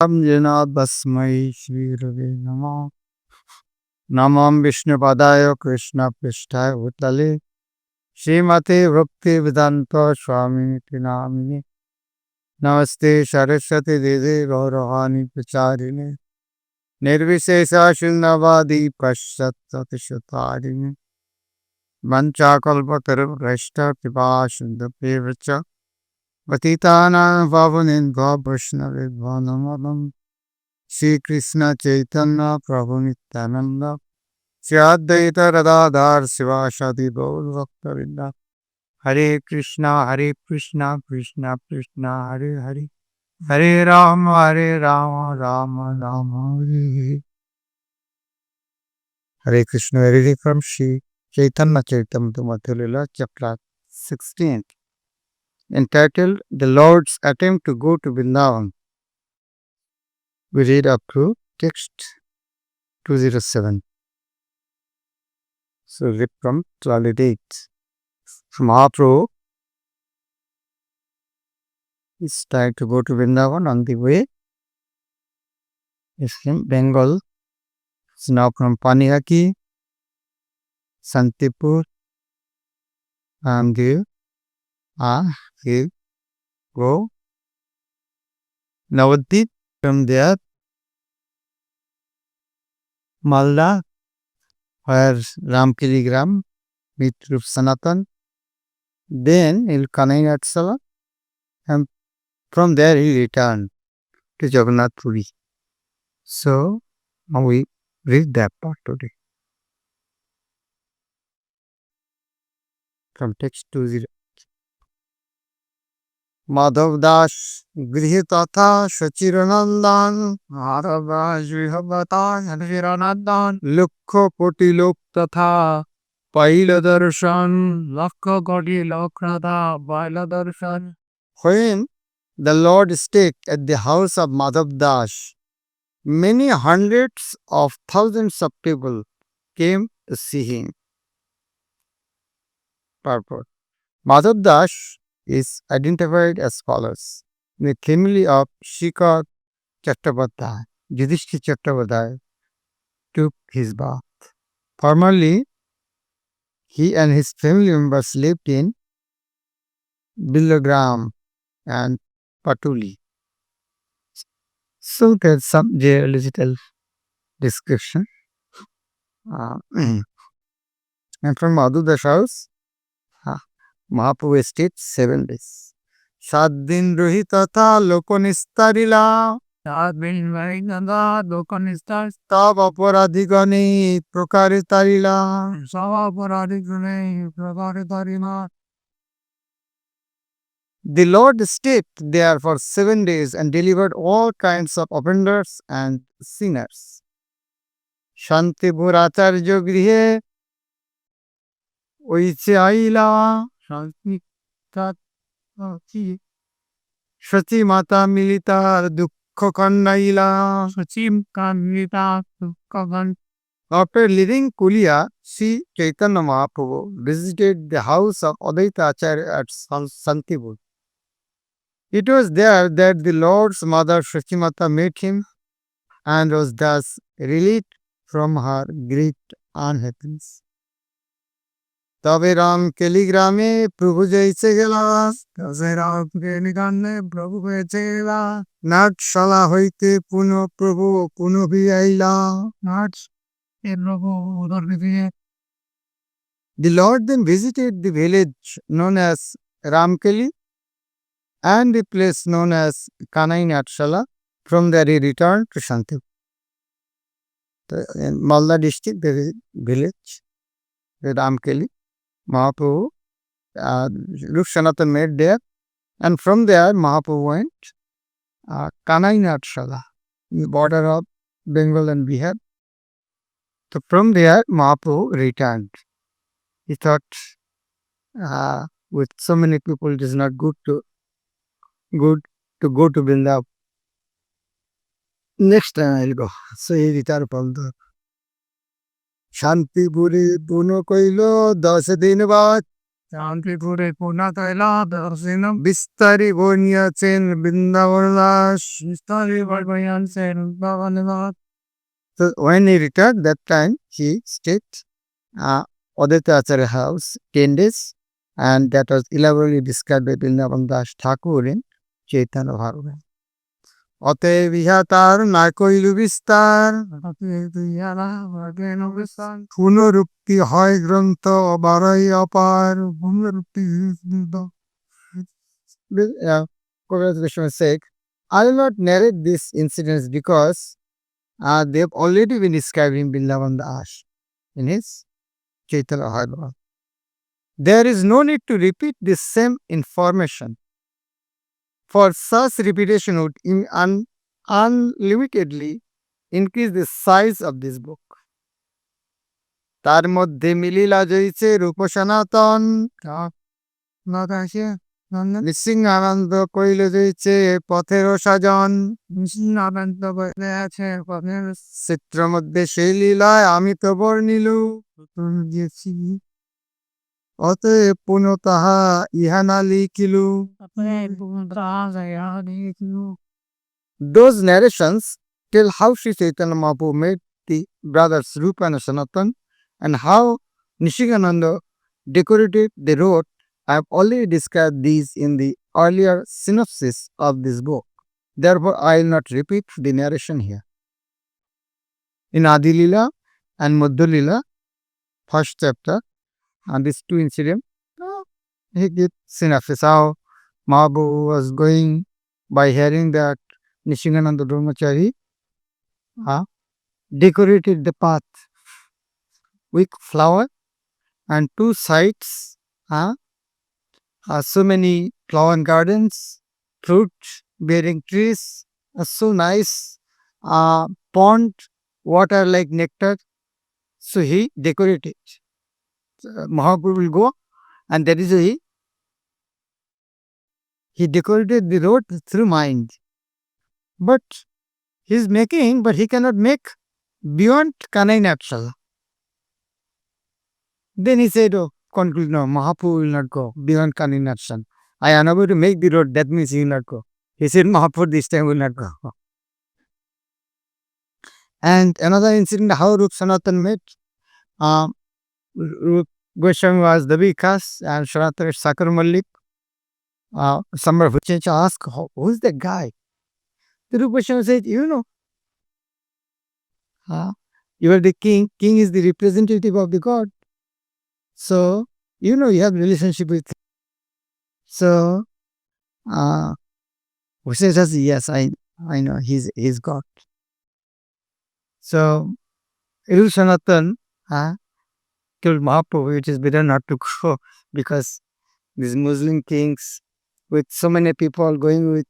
Jana Basmai Shri Ravi Nama Namam Vishnu Padaya Krishna Prishtaya Bhutale Srimate Bhakti Vedanta Swami Namini Namaste Saraswati Dede Gaurahani Pracharine Nirvishesha Shunnavadi Pashat Satishatharine Vanchakalpataru Rashta Pibashinda Pevacha Patitana Pavanin Bhavashnavi Bhanamadam Shri Krishna Chaitanya Prabhu Nityananda Shri Advaita Radhadhar Sivasadi Gaur Bhaktavinda Hare Krishna Krishna Krishna Hare Hare Hare Rama Rama Rama Hare Hare Krishna. Very from Shri Chaitanya Charitamrit Madhya Lila chapter 16 entitled The Lord's Attempt to Go to Vrindavan. We read up to text 207. So read from 28. Mahaprabhu is trying to go to Vrindavan. On the way is in Bengal. It's now from Panihaki, Santipur, and he go Navadvip. From there, Malda, where Ramkirigram meet Rup Sanatan. Then he'll Kanai Atsala, and from there he returned to Jagannath Puri. So now we read that part today. From text 20. Madhav Das Grihitatha Shachiranandan Maharaj Vihabata Shachiranandan Lukho Koti Lok Tatha Paila Darshan Lakha Koti Lokratha Paila Darshan. When the Lord stayed at the house of Madhav Das, many hundreds of thousands of people came to see him. Purport. Madhav Das is identified as follows. The family of Shikha Chattopadhyay, Yudhishthira Chattopadhyay, took his birth. Formerly, he and his family members lived in Bilagram and Patuli. So there's some little description. And from Madhu Dash house, Mahaprabhu stayed 7 days. 7 din rohita tha lokonistarila. 7 din rohita lokonistar. Tab aparadhigane prakaritarila. Sab aparadhigane prakaritarila. The Lord stayed there for 7 days and delivered all kinds of offenders and sinners. Shantipur Acharya Grihe Oiche Aila Shachi Mata Milita Dukkha Kandaila Shachi Milita Dukkha. After leaving Kulia, Sri Chaitanya Mahaprabhu visited the house of Advaita Acharya at Santipur. It was there that the Lord's mother Shachimata met him and was thus relieved from her great unhappiness. তবে রাম কেলিগ্রামে প্রভু যাইছে গেলা তবে রাম কেলিগ্রামে প্রভু হয়েছে গেলা নাটশালা হইতে পুনঃ প্রভু পুনঃ আইলা নাট এর প্রভু উদর দিয়ে. The Lord then visited the village known as Ramkeli and the place known as Kanai Natshala. From there he returned to Shantipur. In Malda district, there is a village, Ramkeli. Mahaprabhu, Rup Sanatan made there, and from there Mahaprabhu went Kanai Natshala, the border of Bengal and Bihar. So from there Mahaprabhu returned. He thought, with so many people, it is not good to go to Vrindavan. Next time I'll go. So he returned from the Shantipuri Puno Koilo 10 din baad Bistari boniyachen Brindavandas. So when he returned, that time he stayed Aditya Acharya house 10 days, and that was elaborately described by Vrindavan Das Thakur in Chaitanya Bhagavat. অতএব ইহা তার না কইল বিস্তার, পুনরুক্তি হয় গ্রন্থ বারই অপার, পুনরুক্তি sake. I will not narrate these incidents because they have already been described in Vrindavan Das in his Chaitanya Bhagavat. There is no need to repeat this same information, for such repetition would unlimitedly increase the size of this book. তার মধ্যে মিলিলা জয়ছে রূপ সনাতন, নৃসিংহানন্দ কইল জয়ছে পথের সাজন, চিত্র মধ্যে সেই লীলায় আমি তো বর্ণিল, অতএব পুনঃ তাহা ইহা না লিখিলু। Those narrations tell how Sri Chaitanya Mahaprabhu met the brothers Rupa and Sanatan and how Nishikananda decorated the road. I have already described these in the earlier synopsis of this book. Therefore, I will not repeat the narration here. In Adi Lila and Madhya Lila, first chapter, and these two incidents, he gives synopsis how Mahaprabhu was going by hearing that Nishingananda Brahmachari decorated the path with flower and two sides so many flower gardens, fruit bearing trees, so nice pond, water like nectar. So he decorated. Mahaprabhu will go, and that is why he decorated the road through mind. But he is making, but he cannot make beyond canine action. Then he said, oh, conclude, no, Mahaprabhu will not go beyond canine action. I am unable to make the road, that means he will not go. He said, Mahaprabhu this time will not go. And another incident, how Rup Sanatan met. Rup Goswami was the Vikas and Sanatan is Sakar Malik. Somebody asked, who is that guy? The Rupa Goswami said, you know, you are the king. King is the representative of the God. So, you know, you have relationship with him. So, who says, yes, I know, he's God. So, Rupa Sanatan told Mahaprabhu, it is better not to go because these Muslim kings with so many people going with,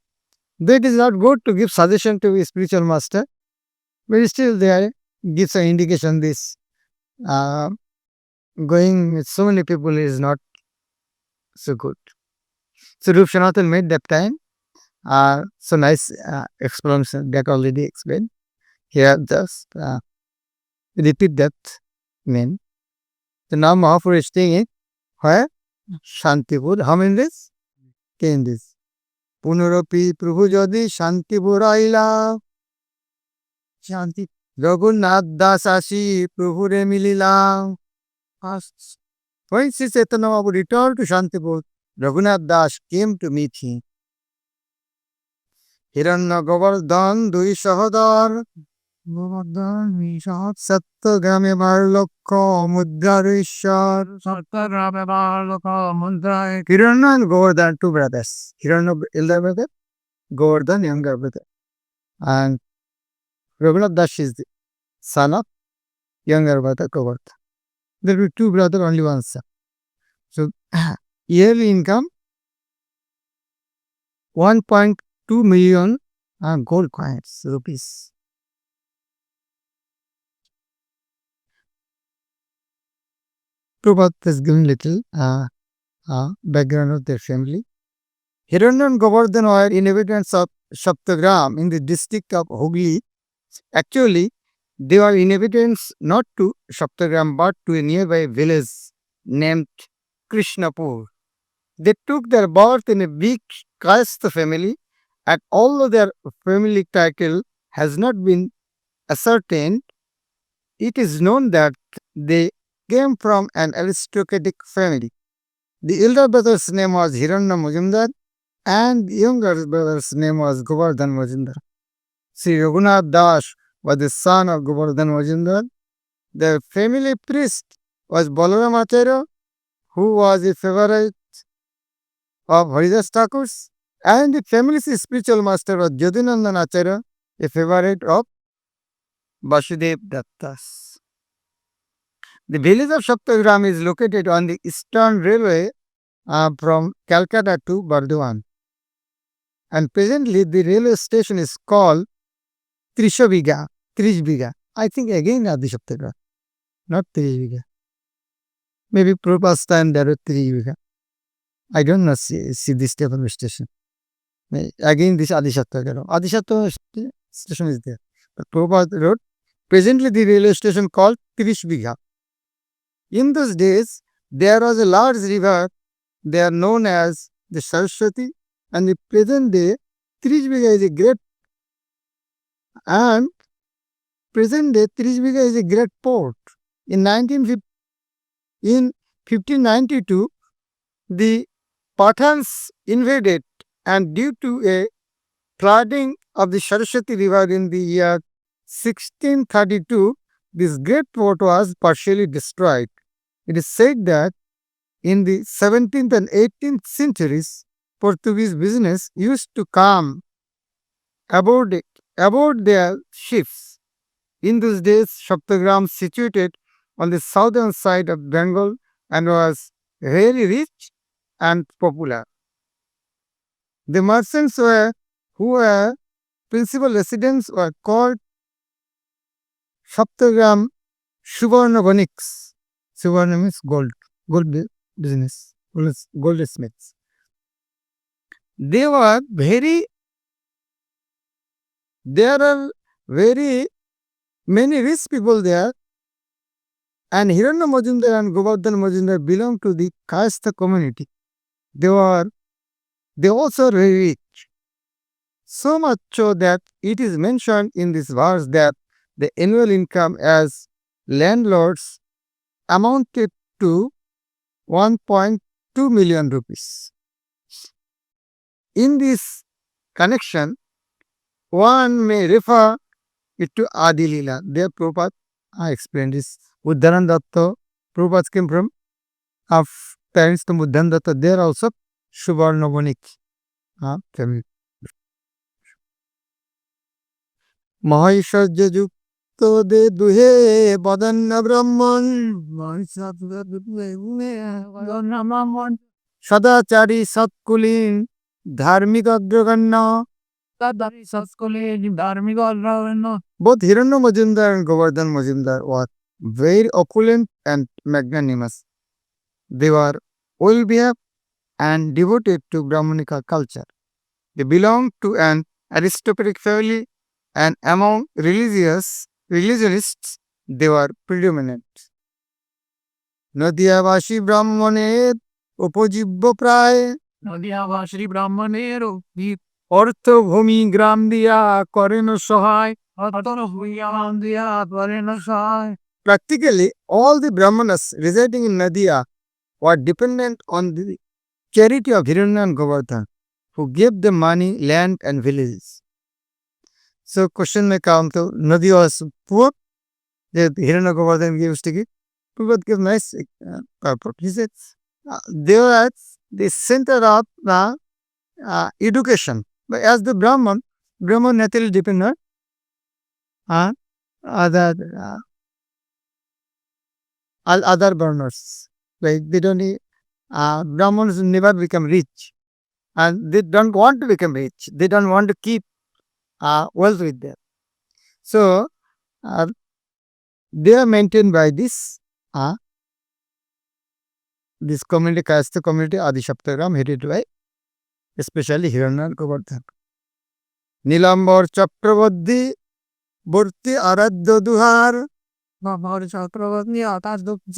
though it is not good to give suggestion to a spiritual master, but still there gives an indication this going with so many people is not so good. So Rup Sanatan made that time so nice explanation that already explained. Here just repeat that mean. So now Mahaprabhu is staying in where? Shantipur. How many days? 10 days. Punaropi Prabhu Jodi Shantipur Aila. Shanti. Raghunath Das Ashi Prabhure Lila. When Sri Chaitanya Mahaprabhu returned to Shantipur, Raghunath Das came to meet him. Hiranya Govardhan Dui Sahodar. Sattagame Barlokho Mudrarishar. Hiranya and Govardhan, two brothers. Hiranya, elder brother, Govardhan, younger brother. And Raghunath Das is the son of younger brother Govardhan. There will be two brothers, only one son. So, yearly income 1.2 million gold coins, rupees. Prabhupada has given little background of their family. Hiranya and Govardhan were inhabitants of Saptagram in the district of Hooghly. Actually, they were inhabitants not to Saptagram but to a nearby village named Krishnapur. They took their birth in a big caste family, and although their family title has not been ascertained, it is known that they came from an aristocratic family. The elder brother's name was Hiranya Majumdar, and the younger brother's name was Govardhan Majumdar. Sri Raghunath Das was the son of Govardhan Majumdar. Their family priest was Balaram Acharya, who was a favorite of Haridas Thakur's, and the family's spiritual master was Jadinandan Acharya, a favorite of Vasudev Datta's. The village of Saptagram is located on the Eastern Railway from Calcutta to Bardwan. And presently the railway station is called Trishbiga. I think again Adi Saptagram, not Trishbiga. Maybe Prabhupada's time there was Trishbiga. I don't know see this type of station. Again this Adi Saptagram. Adi Saptagram station is there. But Prabhupada wrote, presently the railway station called Trishbiga. In those days, there was a large river, they are known as the Saraswati, and the present day, Trishbiga is a great, and present day, Trishbiga is a great port. In 1592, the Pathans invaded, and due to a flooding of the Saraswati river in the year 1632, this great port was partially destroyed. It is said that in the 17th and 18th centuries, Portuguese business used to come aboard their ships. In those days, Saptagram situated on the southern side of Bengal and was very rich and popular. The merchants who were principal residents were called Saptagram Suvarna Vaniks. Suvarna means gold business, goldsmiths. There are very many rich people there, and Hiranya Majumdar and Govardhan Majumdar belong to the caste community. They also are very rich. So much so that it is mentioned in this verse that the annual income as landlords amounted to 1.2 million rupees. In this connection, one may refer it to Adi Lila. There Prabhupada explained this. Uddharan Datta, Prabhupada came from of parents to Uddharan Datta. There also Suvarna Vanik family. Mahishajya Yukta de Duhe Badanna Brahman Sadachari Satkulin Dharmik Agraganna. Both Hiranya Majumdar and Govardhan Majumdar were very opulent and magnanimous. They were well behaved and devoted to Brahmanica culture. They belonged to an aristocratic family, and among religionists they were predominant. Nadhyavashi Brahmaner Upojibbo Pray Nadhyavashi Brahmaner Ortho Gram Dia Koreno Sahai. Practically, all the Brahmanas residing in Madhya were dependent on the charity of Hiranya and Govardhan, who gave them money, land, and villages. So, question may come to Madhya was poor, that Hiranya Govardhan gave to give. Prabhupada gave nice purport. He said, they were at the center of the education. But as the Brahman naturally depend on other burners. Like they don't need, Brahmins never become rich, and they don't want to become rich. They don't want to keep wealth with them. So they are maintained by this community, caste community, Adi Saptagram, headed by especially Hiranya and Govardhan. Nilambar Chakravarti Burti Aradya Duhar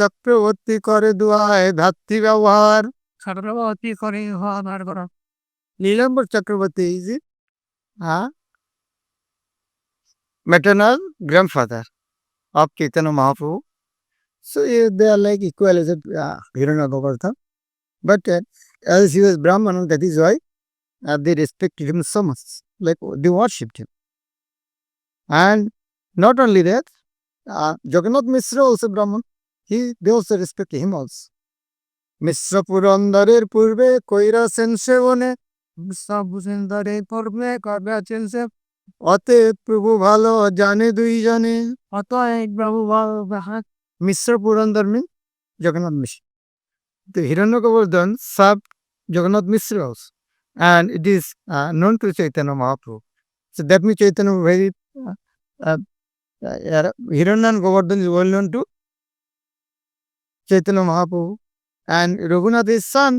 Chakraborty করে দুয়ায় ধাত্রী ব্যবহার চক্রবর্তী করে ব্যবহার করা নীলাম্বর Chakraborty is it maternal grandfather of Chaitanya Mahaprabhu. So they are like equal as Hiranyagarbha. But as he was Brahmana, that is why they respected him so much, like they worshipped him. And not only that, Jagannath Mishra also Brahman. They also respect him also. Mishra Purandarer Purve Koira Sensevone বুঝেন্দারে পড়বে করবে আছেন সে অতএব প্রভু ভালো জানে দুই জানে অত এক বাবু মিশ্র Purandara means Jagannath Mishra. The Hiranyagarbha served Jagannath Mishra also. And it is known to Chaitanya Mahaprabhu. So that means Chaitanya very Hiranyagarbha is well known to Chaitanya Mahaprabhu. And Raghunath is son.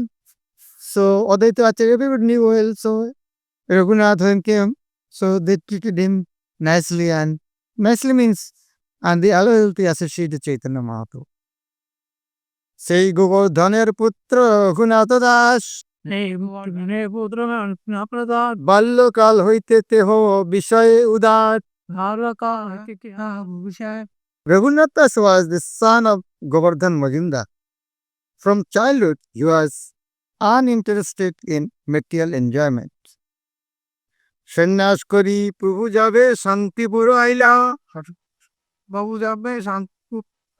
So Advaita Acharya everybody knew well. So Raghunath when came, so they treated him nicely, and nicely means and they allowed to associate Chaitanya Mahaprabhu. সেই গোবর্ধনের পুত্র রঘুনাথ দাস পুত্র বাল্যকাল হইতে তেহ বিষয়ে উদার বিষয় Raghunath Das was the son of Govardhan Majumdar. From childhood, he was uninterested in material enjoyment. সন্ন্যাস করি প্রভু যাবে শান্তিপুর আইলা বাবু যাবে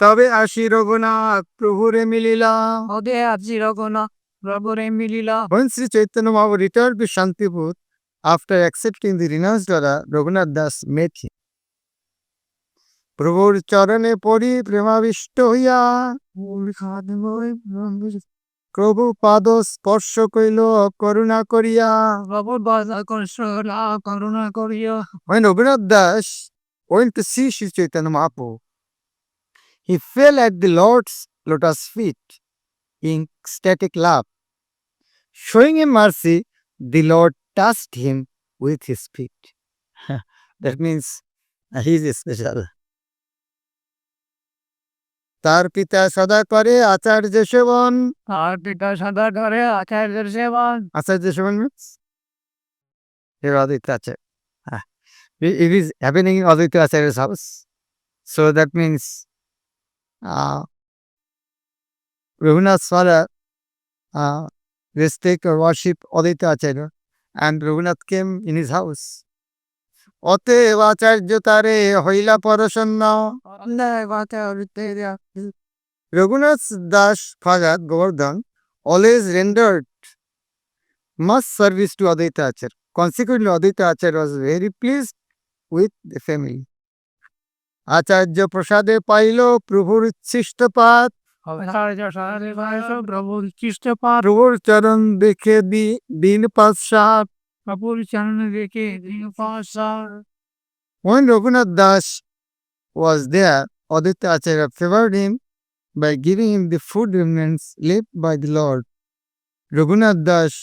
তবে আসি রঘুনাথ প্রভুরে মিলিলা ওদে আজি Raghunath প্রভুরে মিলিলা When Sri Chaitanya Mahaprabhu returned to Shantipur after accepting the renounced order, Raghunath Das met him. প্রভুর চরণে পড়ি প্রেমাবিষ্ট হইয়া প্রভু পাদ স্পর্শ কইল করুণা করিয়া প্রভুর করুণা করিয়া When Raghunath Das went to see Sri Chaitanya Mahaprabhu, he fell at the Lord's lotus feet in ecstatic love. Showing him mercy, the Lord touched him with his feet. That means he is special. তার পিতা সদা করে আচার্য সেবন আর পিতা সদা করে আচার্যের সেবন আচার্য সেবন means Advaita Acharya. It is happening in Advaita Acharya's house. So that means Raghunath's father respect or worship Advaita Acharya, and Raghunath came in his house. অতএব আচার্য তারে হইলা পরসন্ন Raghunath Das father Govardhan always rendered much service to Advaita Acharya. Consequently, Advaita Acharya was very pleased with the family. আচার্য প্রসাদে pile প্রভুর উচ্ছিষ্টপাত প্রভুর খ্রিস্টপাদ প্রভুর চরণ দেখে দিন পাঁচ প্রভুর চরণে দেখে দিন পাশার When Raghunath Das was there, Advaita Acharya favored him by giving him the food remnants left by the Lord. Raghunath Das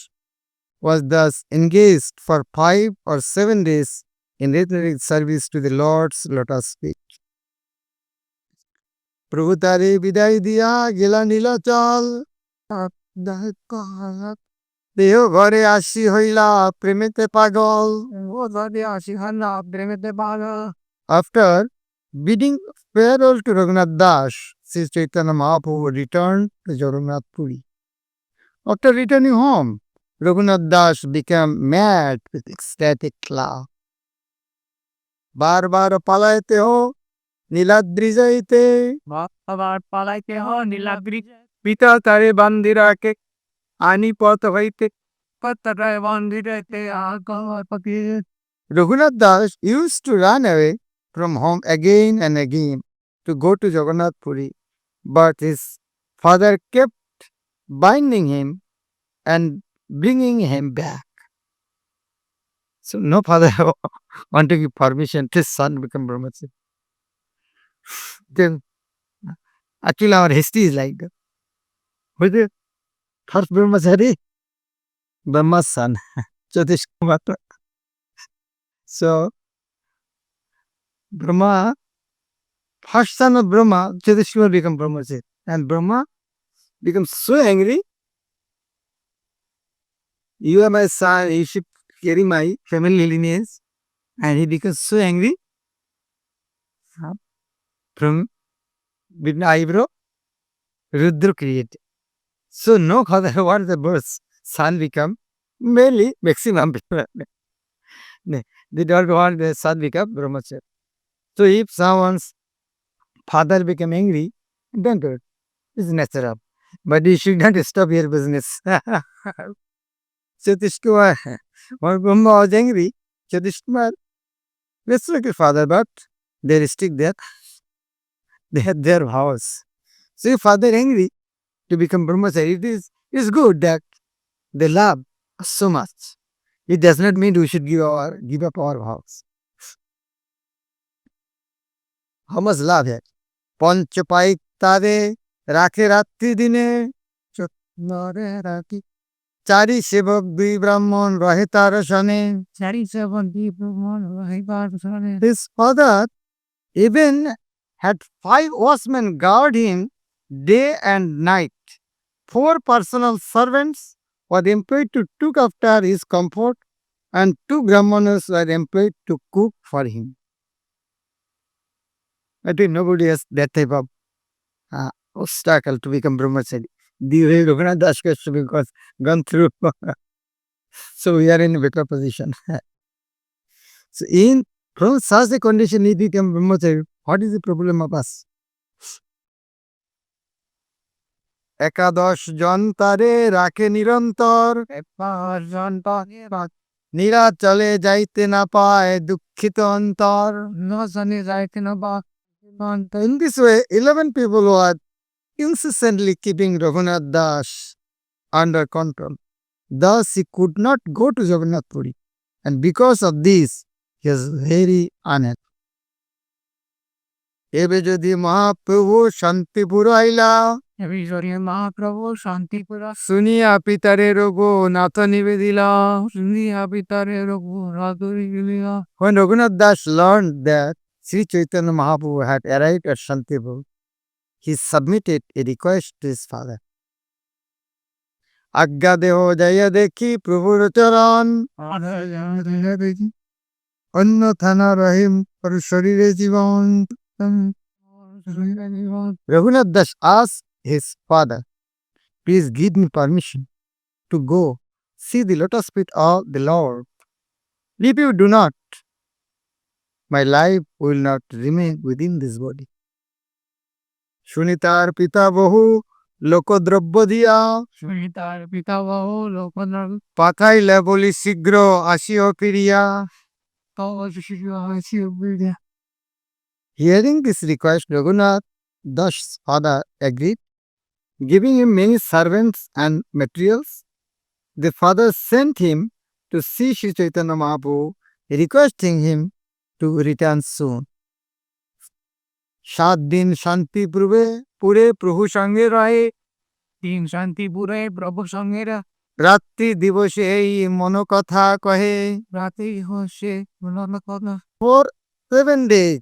was thus engaged for 5 or 7 days in rendering service to the Lord's lotus feet. প্রভু তারে বিদায় দিয়া গেলা নীলাচল দেহ ঘরে আসি হইলা প্রেমেতে পাগল প্রেমেতে পাগল After bidding farewell to Raghunath Das, Sri Chaitanya Mahaprabhu returned to Jagannath Puri. After returning home, Raghunath Das became mad with ecstatic love. বার পালাইতে হো নীলাদ্রি যাইতে আবার পালাইতে হ নীলাদ্রি পিতা তারে বান্ধি রাখে আনি পথ হইতে পত্তরায় বন্দিরেতে আগপতি Raghunath Das used to run away from home again and again to go to Jagannath Puri, but his father kept binding him and bringing him back. So no father want to give permission to his son become brahmachari. Then actually our history is like that. Who is the first brahmachari? Brahma's son, Jyotish Kumar. So Brahma first son of Brahma, Yudhishthira became Brahmacharya. And Brahma becomes so angry. You are my son, you should carry my family lineage. And he becomes so angry. From with the eyebrow, Rudra created. So no matter what the birth, son become mainly maximum. They don't want the son become Brahmacharya. So if someone's father become angry, don't do it. It's natural. But you should not stop your business. Yudhishthira, when Brahma was angry, Yudhishthira respect your father, but they restrict that. They had their vows. So if father angry to become Brahmacharya, it's good that they love us so much. It does not mean we should give up our vows. How much love here? Panchapaik tare rakhe ratri dine chotnare rakhi. Chari sevak dui brahman rahe tar sane. His father even had 5 watchmen guard him day and night. 4 personal servants were employed to look after his comfort, and 2 brahmanas were employed to cook for him. I think nobody has that type of obstacle to become Brahmachari. The way Raghunath Das Goswami because gone through. So we are in a better position. So from such a condition, he became Brahmachari. What is the problem of us? একাদশ জন তারে রাখে নিরন্তর নীলাচলে যাইতে না পায় দুঃখিত অন্তর. In this way, 11 people were incessantly keeping Raghunath Das under control. Thus, he could not go to Jagannath Puri. And because of this, he was very unhappy. এবে যদি মহাপ্রভু শান্তিপুর আইলা মহাপ্রভু শান্তিপুরা শুনিয়া পিতারে Raghu Nath নিবেদিলা. When Raghunath Das learned that Sri Chaitanya Mahaprabhu had arrived at Shantipur, he submitted a request to his father. আজ্ঞা দেহ যাইয়া দেখি প্রভুর চরণ অন্য থানা রহিম পর শরীরে জীবন. Raghunath Das asked his father, please give me permission to go see the lotus feet of the Lord. If you do not, my life will not remain within this body. Shunitar pita bahu লোকদ্রব্য দিয়া তার পিতামহ লোকনাথ পাঠাইলে বলি শীঘ্র আসিও ফিরিয়া. Hearing this request, Raghunath Das's father agreed, giving him many servants and materials. The father sent him to see Sri Chaitanya Mahaprabhu, requesting him to return soon. 7 দিন শান্তিপুরে প্রভু সঙ্গে রহে 3 শান্তিপুরে প্রভু সঙ্গেরা রাত্রি দিবসে এই মন কথা কহে. রাতে হসে কথা For 7 days,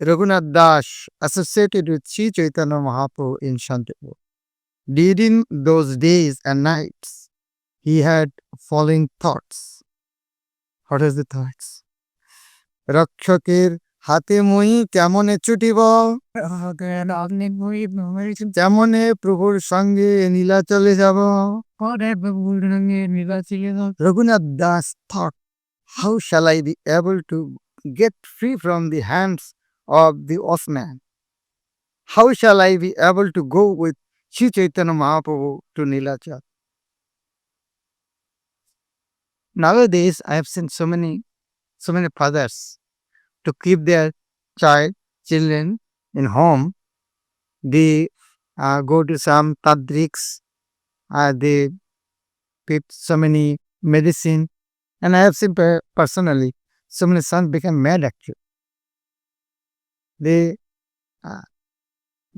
Raghunath Das associated with Sri Chaitanya Mahaprabhu in Shantipur. During those days and nights, he had following thoughts. What is the thoughts? রক্ষকের হাতে মই কেমনে ছুটিব কেমনে প্রভুর সঙ্গে নীলাচলে যাব. Raghunath Das thought, how shall I be able to get free from the hands of the Osman? How shall I be able to go with Sri Chaitanya Mahaprabhu to Nilachal? Nowadays, I have seen so many fathers to keep their children in home. They go to some tadriks, they pick so many medicine, and I have seen personally so many sons become mad actually.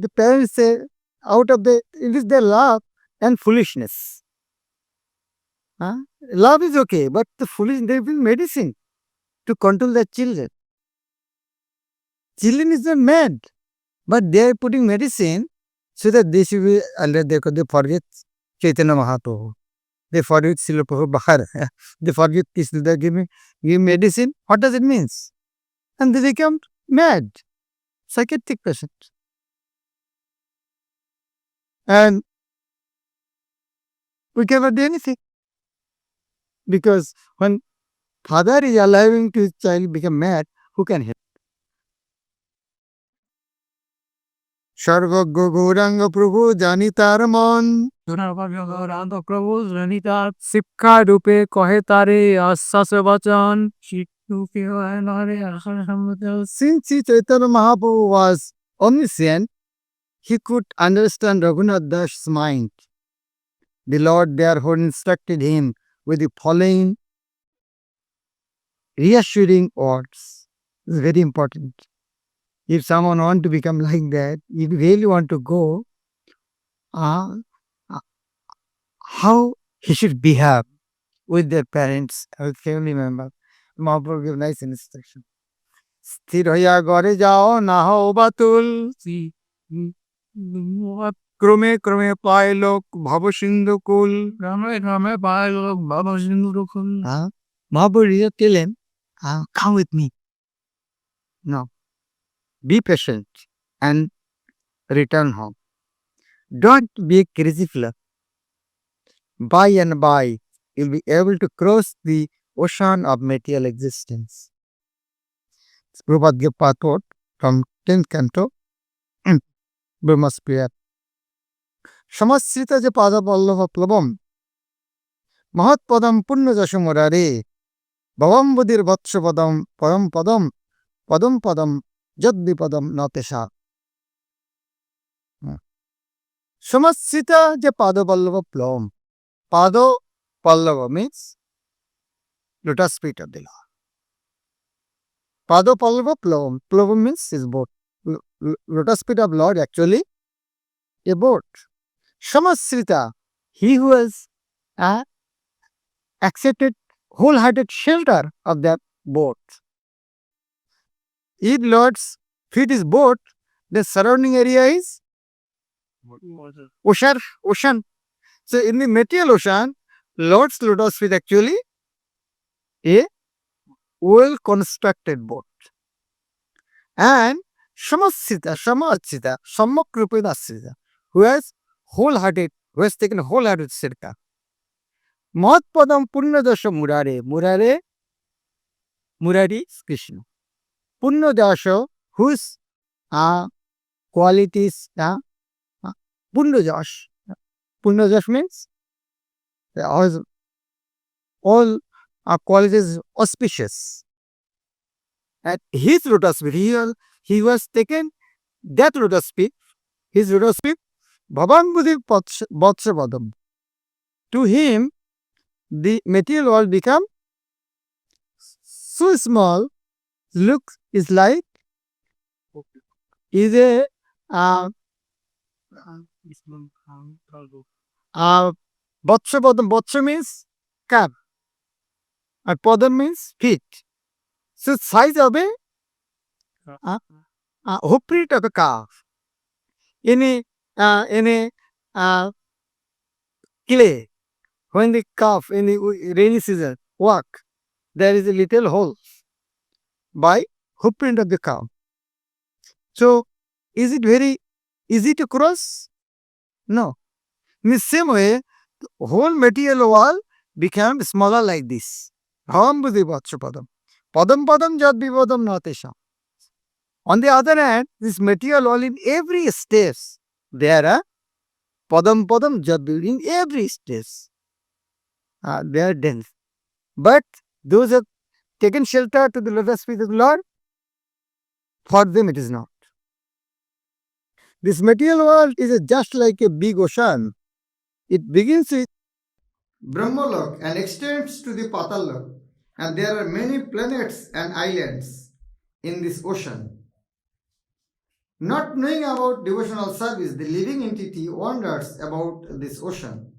The parents say it is their love and foolishness. Love is okay, but the foolish they will medicine to control their children. Children is not mad. But they are putting medicine so that they should be, they forget Chaitanya Mahaprabhu. They forget Srila Prabhupada. They forget Krishna. They give medicine. What does it mean? And they become mad, psychiatric patients. And we cannot do anything. Because when father is allowing to his child become mad, who can help? সর্বজ্ঞ গৌরাঙ্গ প্রভু জানি তার মন শিক্ষা রূপে কহে তারে আশ্বাস বচন Since Chaitanya Mahaprabhu was omniscient, he could understand Raghunath Das's mind. The Lord therefore instructed him with the following reassuring words. It's very important. If someone want to become like that, if you really want to go, uh, how he should behave with their parents, with family members. Mahaprabhu gave nice instruction. স্থির হইয়া ঘরে যাও না হও বাতুল ক্রমে ক্রমে পায় লোক ভবসিন্ধু কুল ক্রমে ক্রমে পায় লোক ভবসিন্ধু কুল Mahaprabhu tell him, come with me. No. Be patient and return home. Don't be a crazy fellow. By and by, you'll be able to cross the ocean of material existence. Prabhupada gave purport from 10th canto, Brahma's prayer. Samasrita je pada pallava plabam, mahat padam punna jashamurare, bhavam budir vatsha padam, param padam, padam padam, jadvi padam natesha. Samasrita je pada pallava plabam. Pada pallava means lotus feet of the Lord. Pada pallava plavam. Plavam means his boat. Lotus feet of Lord actually a boat. Samasrita, he who has accepted wholehearted shelter of that boat. If Lord's feet is boat, the surrounding area is ocean. So in the material ocean, Lord's lotus feet actually a well-constructed boat. And Samasrita, Sammak Rupena Asrita, who has wholehearted, who has taken wholehearted shelter. Mahat Padam Punna Dasha Murare. Murari is Krishna. Punna Dasha, whose qualities, Punna Dash. Punna Dash means all our qualities auspicious. At his lotus feet, he was taken that lotus feet, his lotus feet, Bhavambudhi Vatsavadam. To him, the material world become so small, look is like is a Vatsavadam. Vatsa means cap, and Padam means feet. So size of a hoofprint of a calf. In a clay, when the calf in the rainy season walk, there is a little hole by hoofprint of the cow. So is it very easy to cross? No. In the same way, the whole material wall became smaller like this. Bhavambudhi Vatshapadam. Padam padam jad vivadam natesha. On the other hand, this material wall in every stage, there are padam padam jad vivadam in every stage. They are dense. But those have taken shelter to the lotus feet of the Lord, for them it is not. This material world is just like a big ocean. It begins with Brahmalok and extends to the Patalok. And there are many planets and islands in this ocean. Not knowing about devotional service, the living entity wanders about this ocean.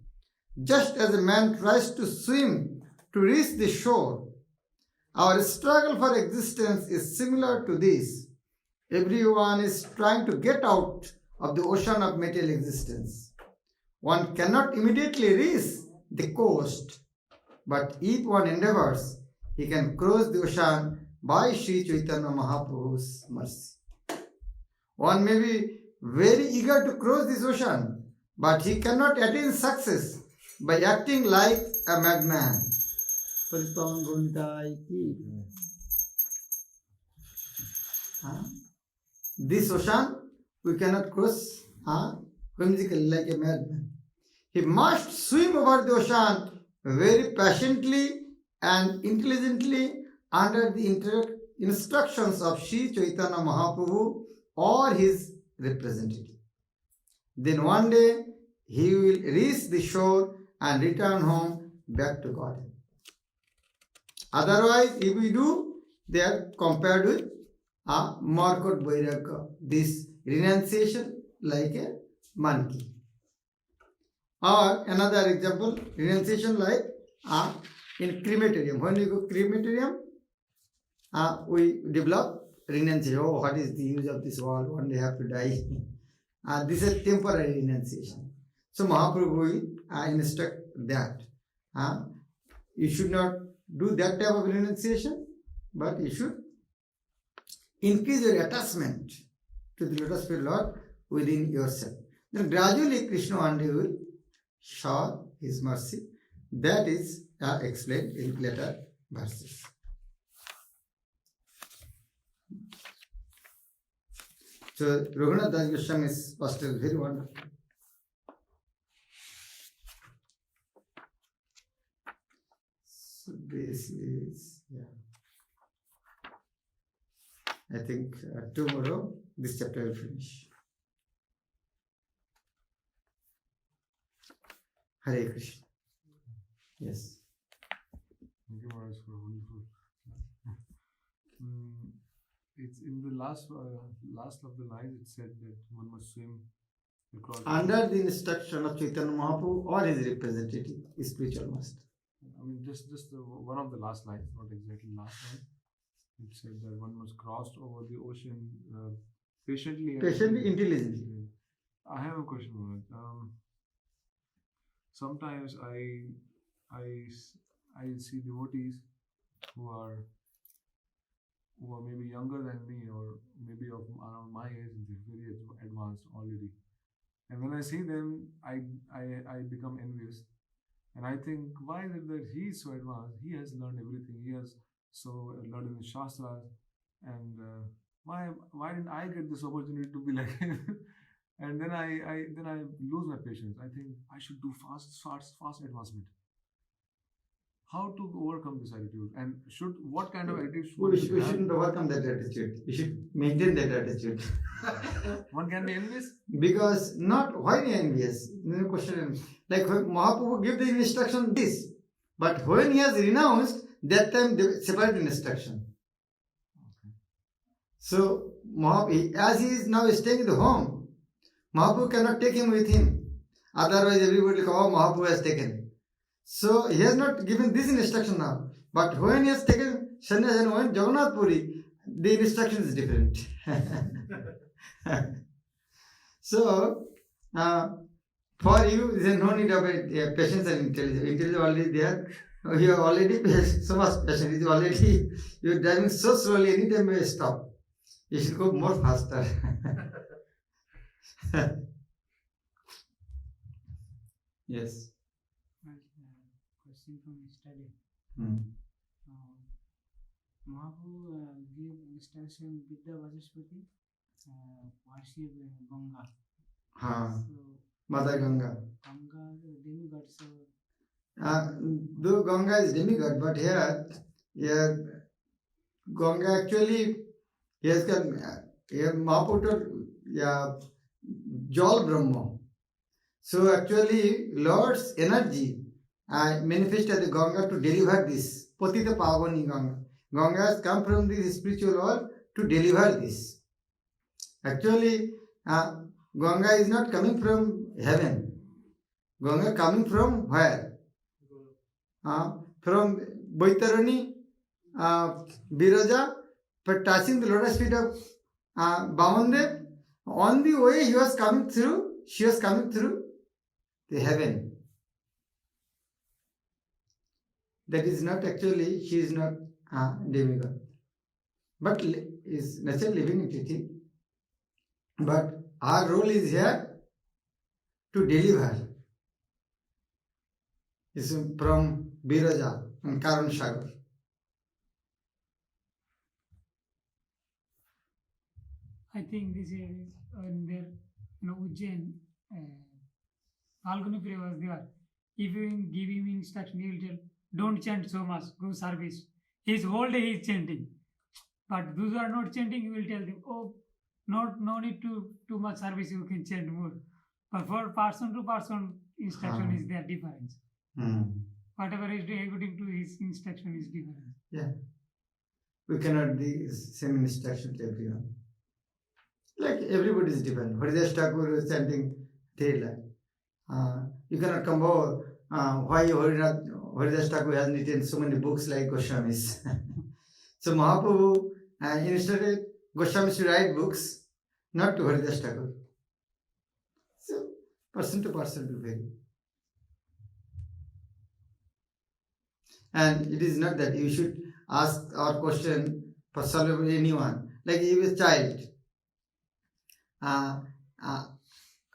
Just as a man tries to swim to reach the shore, our struggle for existence is similar to this. Everyone is trying to get out of the ocean of material existence. One cannot immediately reach the coast, but if one endeavors, he can cross the ocean by Sri Chaitanya Mahaprabhu's mercy. One may be very eager to cross this ocean, but he cannot attain success by acting like a madman. This ocean we cannot cross whimsically like a madman. He must swim over the ocean very patiently and intelligently under the instructions of Sri Chaitanya Mahaprabhu or his representative. Then one day he will reach the shore and return home back to God. Otherwise, if we do, they are compared with Markot Vairagya, this renunciation like a monkey. Or another example, renunciation like in crematorium. When we go crematorium, we develop renunciation. Oh, what is the use of this world? One day have to die. This is temporary renunciation. So Mahaprabhu will instruct that. You should not do that type of renunciation, but you should increase your attachment to the lotus feet Lord within yourself. Then gradually Krishna one day will shower his mercy. That is explained in later verses. So Raghunath Das Goswami's pastor is very wonderful. So this is, I think tomorrow this chapter will finish. Hare Krishna. Yes. Thank you, Maharaj, for wonderful. It's in the last of the lines. It said that one must swim across Under the instruction of Chaitanya Mahaprabhu or his representative, spiritual master. I mean, just one of the last lines, not exactly last line. It said that one must cross over the ocean patiently. Intelligently. I have a question, Maharaj. Sometimes I see devotees who are maybe younger than me or maybe of around my age, they're very advanced already. And when I see them, I become envious. And I think, why is it that he is so advanced? He has learned everything. He has learned in the Shastras. And why didn't I get this opportunity to be like him? And then I lose my patience. I think I should do fast advancement. How to overcome this attitude? And what kind of attitude should we shouldn't overcome that attitude. We should maintain that attitude. One can be envious? Because not why envious? No question. Like Mahaprabhu gave the instruction this. But when he has renounced, that time they separate instruction. Okay. So as he is now staying at the home, Mahaprabhu cannot take him with him. Otherwise everybody will come, oh, Mahaprabhu has taken. So he has not given this instruction now. But when he has taken sannyas and went Jagannath Puri, the instruction is different. So, for you, there is no need of patience and intelligence. Intelligence already there. You have already so much patience. You are driving so slowly, anytime you stop. You should go more faster. Yes. Question from study. Mahaprabhu gave instruction Vidya Vajaspati worship Ganga. Mother Ganga. Ganga demigod. So though Ganga is demigod, but here Ganga actually he has got Mahaprabhu Jal Brahma. So actually Lord's energy manifested as the Ganga to deliver this. Patita Pavani Ganga. Ganga has come from the spiritual world to deliver this. Actually, Ganga is not coming from heaven. Ganga coming from where? From Baitarani, Biraja, but touching the lotus feet of Vamandev, on the way she was coming through the heaven. That is not actually, she is not demigod, but is natural living entity. But our role is here to deliver. Is from Biraja and Karan Sagar. I think this is in their, Ujjain, Falguni Priya was there. If you give him instruction, he will tell, don't chant so much, go service. His whole day he is chanting. But those who are not chanting, you will tell them, oh, no need to too much service, you can chant more. But for person to person, instruction is their difference. Whatever is according to his instruction is different. Yeah. We cannot be same instruction to everyone. Like everybody is different. Haridas Thakur is chanting Deland. You cannot come over why Haridas Thakur has written so many books like Goswamis. So Mahaprabhu instructed Goswamis to write books, not to Haridas Thakur. So person to person will vary. And it is not that you should ask our question for solving anyone. Like if a child.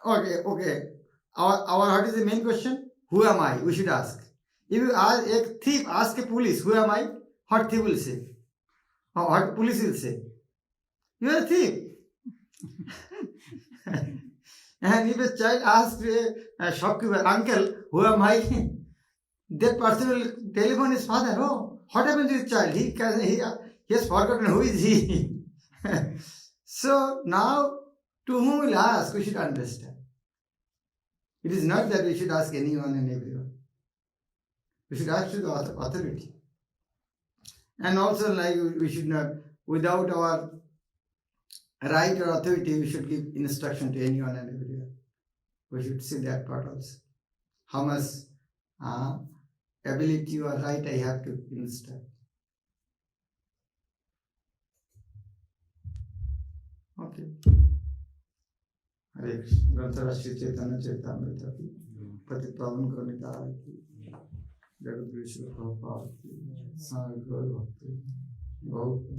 Okay. Our what is the main question? Who am I? We should ask. If you ask a thief, ask a police, who am I? What thief will say? Or what police will say? You are a thief. And if a child asks a shopkeeper, uncle, who am I? That person will telephone his father. Oh, what happened to his child? He has forgotten who is he. So now, to whom will ask? We should understand. It is not that we should ask anyone and everyone. We should ask to the authority. And also, like we should not, without our right or authority, we should give instruction to anyone and everyone. We should see that part also. How much ability or right I have to instruct. Okay. Hare Krishna. Grantha Shri Chaitanya Charitamrit Bhakti Prema Swami Jagat Guru Prabhupada Bhakti